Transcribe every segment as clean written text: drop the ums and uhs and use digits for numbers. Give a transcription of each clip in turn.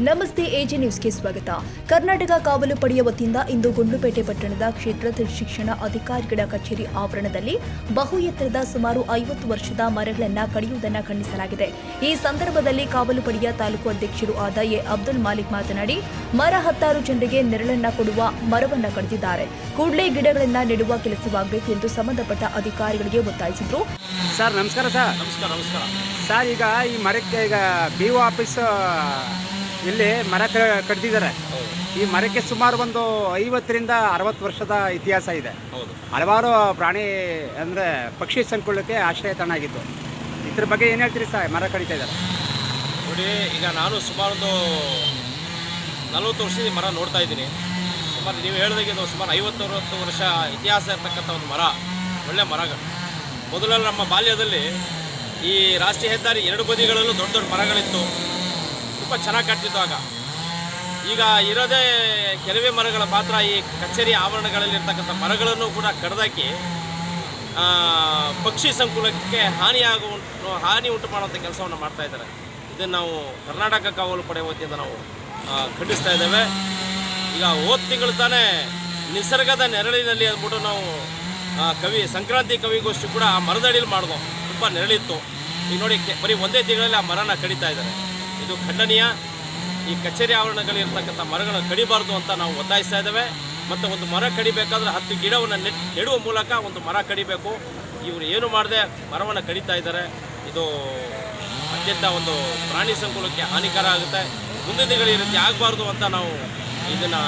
ನಮಸ್ತೆ ಎಜೆ ನ್ಯೂಸ್ಗೆ ಸ್ವಾಗತ. ಕರ್ನಾಟಕ ಕಾವಲು ಪಡೆಯ ವತಿಯಿಂದ ಇಂದು ಗುಂಡ್ಲುಪೇಟೆ ಪಟ್ಟಣದ ಕ್ಷೇತ್ರ ಶಿಕ್ಷಣ ಅಧಿಕಾರಿಗಳ ಕಚೇರಿ ಆವರಣದಲ್ಲಿ ಬಹು ಎತ್ತರದ ಸುಮಾರು 50 ವರ್ಷದ ಮರಗಳನ್ನು ಕಡಿಯುವುದನ್ನು ಖಂಡಿಸಲಾಗಿದೆ. ಈ ಸಂದರ್ಭದಲ್ಲಿ ಕಾವಲು ಪಡೆಯ ತಾಲೂಕು ಅಧ್ಯಕ್ಷರು ಆದ ಎ ಅಬ್ದುಲ್ ಮಾಲಿಕ್ ಮಾತನಾಡಿ, ಮರ 16 ಜನರಿಗೆ ನೆರಳನ್ನ ಕೊಡುವ ಮರವನ್ನು ಕಡಿದಿದ್ದಾರೆ. ಕೂಡಲೇ ಗಿಡಗಳನ್ನು ನೆಡುವ ಕೆಲಸವಾಗಬೇಕು ಎಂದು ಸಂಬಂಧಪಟ್ಟ ಅಧಿಕಾರಿಗಳಿಗೆ ಒತ್ತಾಯಿಸಿದರು. ಸರ್ ನಮಸ್ಕಾರ. ಸರ್ ಈಗ ಈ ಮರಕ್ಕೆ ಈಗ BO ಆಫೀಸ್ ಇಲ್ಲಿ ಮರ ಕಡ್ದಿದ್ದಾರೆ. ಈ ಮರಕ್ಕೆ ಸುಮಾರು ಒಂದು 50ರಿಂದ 60 ವರ್ಷದ ಇತಿಹಾಸ ಇದೆ. ಹಲವಾರು ಪ್ರಾಣಿ ಅಂದರೆ ಪಕ್ಷಿ ಸಂಕುಲಕ್ಕೆ ಆಶ್ರಯ ತಾಣ ಆಗಿತ್ತು. ಇದ್ರ ಬಗ್ಗೆ ಏನು ಹೇಳ್ತೀರಿ ಸರ್? ಮರ ಕಡಿತಾ ಇದ್ದಾರೆ ನೋಡಿ. ಈಗ ನಾನು ಸುಮಾರು ಒಂದು 40 ವರ್ಷದ ಮರ ನೋಡ್ತಾ ಇದ್ದೀನಿ. ಸುಮಾರು ನೀವು ಹೇಳಿದಾಗೆ ಇದು ಸುಮಾರು 50-60 ವರ್ಷ ಇತಿಹಾಸ ಇರ್ತಕ್ಕಂಥ ಒಂದು ಮರ, ಒಳ್ಳೆ ಮರಗಳು. ಮೊದಲೆಲ್ಲ ನಮ್ಮ ಬಾಲ್ಯದಲ್ಲಿ ಈ ರಾಷ್ಟ್ರೀಯ ಹೆದ್ದಾರಿ 2 ಬದಿಗಳಲ್ಲೂ ದೊಡ್ಡ ದೊಡ್ಡ ಮರಗಳಿತ್ತು, ತುಂಬ ಚೆನ್ನಾಗಿ ಕಾಣ್ತಿತ್ತು ಆಗ. ಈಗ ಇರೋದೇ ಕೆಲವೇ ಮರಗಳ ಮಾತ್ರ ಈ ಕಚೇರಿ ಆವರಣಗಳಲ್ಲಿರ್ತಕ್ಕಂಥ ಮರಗಳನ್ನು ಕೂಡ ಕಡ್ದಾಕಿ ಪಕ್ಷಿ ಸಂಕುಲಕ್ಕೆ ಹಾನಿ ಉಂಟು ಮಾಡುವಂಥ ಕೆಲಸವನ್ನು ಮಾಡ್ತಾ ಇದ್ದಾರೆ. ಇದನ್ನು ನಾವು ಕರ್ನಾಟಕ ಕಾವಲು ಪಡೆ ವತಿಯಿಂದ ನಾವು ಖಂಡಿಸ್ತಾ ಇದ್ದೇವೆ. ಈಗ ಹೋದ ತಿಂಗಳು ತಾನೇ ನಿಸರ್ಗದ ನೆರಳಿನಲ್ಲಿ ಅಂದ್ಬಿಟ್ಟು ನಾವು ಸಂಕ್ರಾಂತಿ ಕವಿಗೋಷ್ಠಿ ಕೂಡ ಆ ಮರದಡಿಯಲ್ಲಿ ಮಾಡಿದ್ವು. ತುಂಬ ನೆರಳಿತ್ತು. ಈಗ ನೋಡಿ ಬರೀ ಒಂದೇ ತಿಂಗಳಲ್ಲಿ ಆ ಮರನ ಕಡಿತಾ ಇದ್ದಾರೆ. ಇದು ಖಂಡನೀಯ. ಈ ಕಚೇರಿ ಆವರಣಗಳಿರ್ತಕ್ಕಂಥ ಮರಗಳನ್ನು ಕಡಿಬಾರ್ದು ಅಂತ ನಾವು ಒತ್ತಾಯಿಸ್ತಾ ಇದ್ದೇವೆ. ಮತ್ತು ಒಂದು ಮರ ಕಡಿಬೇಕಾದ್ರೆ 10 ಗಿಡವನ್ನು ನೆಡುವ ಮೂಲಕ ಒಂದು ಮರ ಕಡಿಬೇಕು. ಇವರು ಏನು ಮಾಡದೆ ಮರವನ್ನು ಕಡಿತಾ ಇದ್ದಾರೆ. ಇದು ಅತ್ಯಂತ ಒಂದು ಪ್ರಾಣಿ ಸಂಕುಲಕ್ಕೆ ಹಾನಿಕರ ಆಗುತ್ತೆ. ಮುಂದಿನ ದಿನಗಳು ಈ ರೀತಿ ಆಗಬಾರ್ದು ಅಂತ ನಾವು ಇದನ್ನು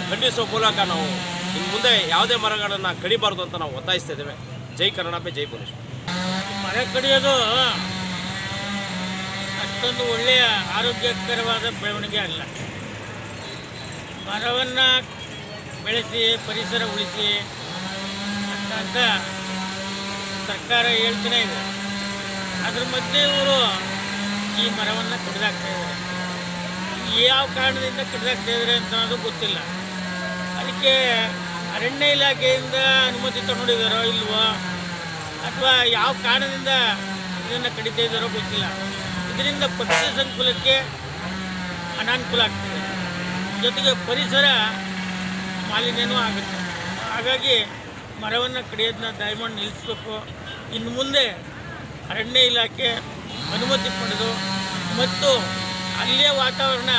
ಖಂಡಿಸುವ ಮೂಲಕ ನಾವು ಇನ್ನು ಮುಂದೆ ಯಾವುದೇ ಮರಗಳನ್ನು ಕಡಿಬಾರ್ದು ಅಂತ ನಾವು ಒತ್ತಾಯಿಸ್ತಾ ಇದ್ದೇವೆ. ಜೈ ಕರ್ನಾಟಕ, ಜೈ ಪೊಲೀಸ್. ಮರ ಕಡಿಯೋದು ಅಷ್ಟೊಂದು ಒಳ್ಳೆಯ ಆರೋಗ್ಯಕರವಾದ ಬೆಳವಣಿಗೆ ಅಲ್ಲ. ಮರವನ್ನು ಬೆಳೆಸಿ ಪರಿಸರ ಉಳಿಸಿ ಅಂತ ಸರ್ಕಾರ ಹೇಳ್ತಾನೆ ಇದೆ. ಅದ್ರ ಮಧ್ಯೆ ಇವರು ಈ ಮರವನ್ನು ಕಡಿದಾಕ್ತಾ ಇದ್ದಾರೆ. ಯಾವ ಕಾರಣದಿಂದ ಕಡಿದಾಕ್ತಾ ಇದ್ದಾರೆ ಅಂತ ಅನ್ನೋದು ಗೊತ್ತಿಲ್ಲ. ಅದಕ್ಕೆ ಅರಣ್ಯ ಇಲಾಖೆಯಿಂದ ಅನುಮತಿ ತಗೊಂಡಿದ್ದಾರೋ ಇಲ್ವೋ, ಅಥವಾ ಯಾವ ಕಾರಣದಿಂದ ಇದನ್ನು ಕಡಿತಾ ಇದ್ದಾರೋ ಗೊತ್ತಿಲ್ಲ. ಇದರಿಂದ ಪಕ್ಷಿ ಸಂಕುಲಕ್ಕೆ ಅನಾನುಕೂಲ ಆಗ್ತದೆ, ಜೊತೆಗೆ ಪರಿಸರ ಮಾಲಿನ್ಯನೂ ಆಗುತ್ತೆ. ಹಾಗಾಗಿ ಮರವನ್ನು ಕಡಿಯೋದನ್ನ ದಯಮಾಡಿ ನಿಲ್ಲಿಸಬೇಕು. ಇನ್ನು ಮುಂದೆ ಅರಣ್ಯ ಇಲಾಖೆ ಅನುಮತಿ ಪಡೆದು ಮತ್ತು ಅಲ್ಲಿಯ ವಾತಾವರಣ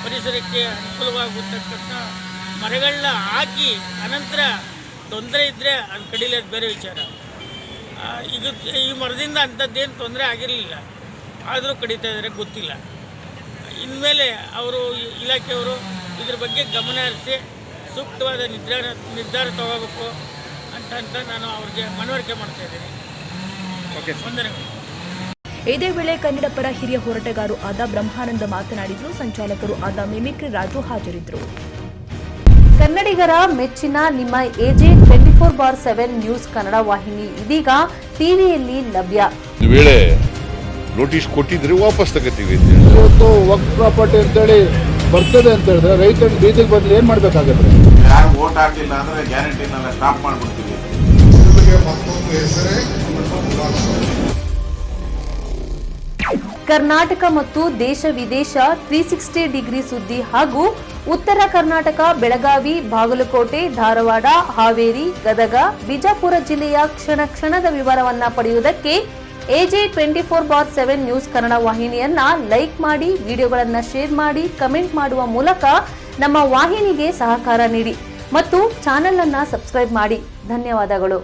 ಪರಿಸರಕ್ಕೆ ಅನುಕೂಲವಾಗುತ್ತಕ್ಕಂಥ ಮರಗಳನ್ನ ಹಾಕಿ ಅನಂತರ ತೊಂದರೆ ಇದ್ದರೆ ಅದು ಕಡಿಯೋದು ಬೇರೆ ವಿಚಾರ. ಈಗ ಈ ಮರದಿಂದ ಅಂಥದ್ದೇನು ತೊಂದರೆ ಆಗಿರಲಿಲ್ಲ, ಆದರೂ ಕಡಿತಾ ಇದ್ದಾರೆ, ಗೊತ್ತಿಲ್ಲ. ಇನ್ಮೇಲೆ ಅವರು ಇಲಾಖೆಯವರು ಇದ್ರ ಬಗ್ಗೆ ಗಮನ ಹರಿಸಿ ಸೂಕ್ತವಾದ ನಿರ್ಧಾರ ತಗೋಬೇಕು ಅಂತ ನಾನು ಅವ್ರಿಗೆ ಮನವರಿಕೆ ಮಾಡ್ತಾ ಇದ್ದೀನಿ. ವಂದನೆಗಳು. ಇದೇ ವೇಳೆ ಕನ್ನಡ ಪರ ಹಿರಿಯ ಹೋರಾಟಗಾರರು ಆದ ಬ್ರಹ್ಮಾನಂದ ಮಾತನಾಡಿದರು. ಸಂಚಾಲಕರು ಆದ ಮಿಮಿಕ್ರಿ ರಾಜು ಹಾಜರಿದ್ದರು. ಕನ್ನಡಿಗರ ಮೆಚ್ಚಿನ ನಿಮ್ಮ ಎಜೆ 24/7 ನ್ಯೂಸ್ ಕನ್ನಡ ವಾಹಿನಿ ಇದೀಗ ಟಿವಿಯಲ್ಲಿ ಲಭ್ಯ. ವೇಳೆ ನೋಟಿಸ್ ಕೊಟ್ಟಿದ್ರೆ ವಾಪಸ್ ತಗೋತೀವಿ. ಇವತ್ತು ವಕ್ಫ್ ಪ್ರಾಪರ್ಟಿ ಅಂತೇಳಿ ಬರ್ತದೆ ಅಂತ ಹೇಳಿದ್ರೆ ರೈತರು ಬೀದಿಗೆ ಬಂದ್ರೆ ಏನ್ ಮಾಡ್ಬೇಕಾಗತ್ತೆ? ಯಾರು ವೋಟ್ ಹಾಕಿಲ್ಲ ಅಂದ್ರೆ ಗ್ಯಾರಂಟಿನೆಲ್ಲ ಸ್ಟಾಪ್ ಮಾಡ್ಬಿಡ್ತೀವಿ. ಕರ್ನಾಟಕ ಮತ್ತು ದೇಶ ವಿದೇಶ 360 ಡಿಗ್ರಿ ಸುದ್ದಿ ಹಾಗೂ ಉತ್ತರ ಕರ್ನಾಟಕ, ಬೆಳಗಾವಿ, ಬಾಗಲಕೋಟೆ, ಧಾರವಾಡ, ಹಾವೇರಿ, ಗದಗ, ಬಿಜಾಪುರ ಜಿಲ್ಲೆಯ ಕ್ಷಣ ಕ್ಷಣದ ವಿವರವನ್ನ ಪಡೆಯುವುದಕ್ಕೆ ಎಜೆ 24/7 ನ್ಯೂಸ್ ಕನ್ನಡ ವಾಹಿನಿಯನ್ನ ಲೈಕ್ ಮಾಡಿ, ವಿಡಿಯೋಗಳನ್ನ ಶೇರ್ ಮಾಡಿ, ಕಮೆಂಟ್ ಮಾಡುವ ಮೂಲಕ ನಮ್ಮ ವಾಹಿನಿಗೆ ಸಹಕಾರ ನೀಡಿ ಮತ್ತು ಚಾನೆಲ್ ಅನ್ನ ಸಬ್ಸ್ಕ್ರೈಬ್ ಮಾಡಿ. ಧನ್ಯವಾದಗಳು.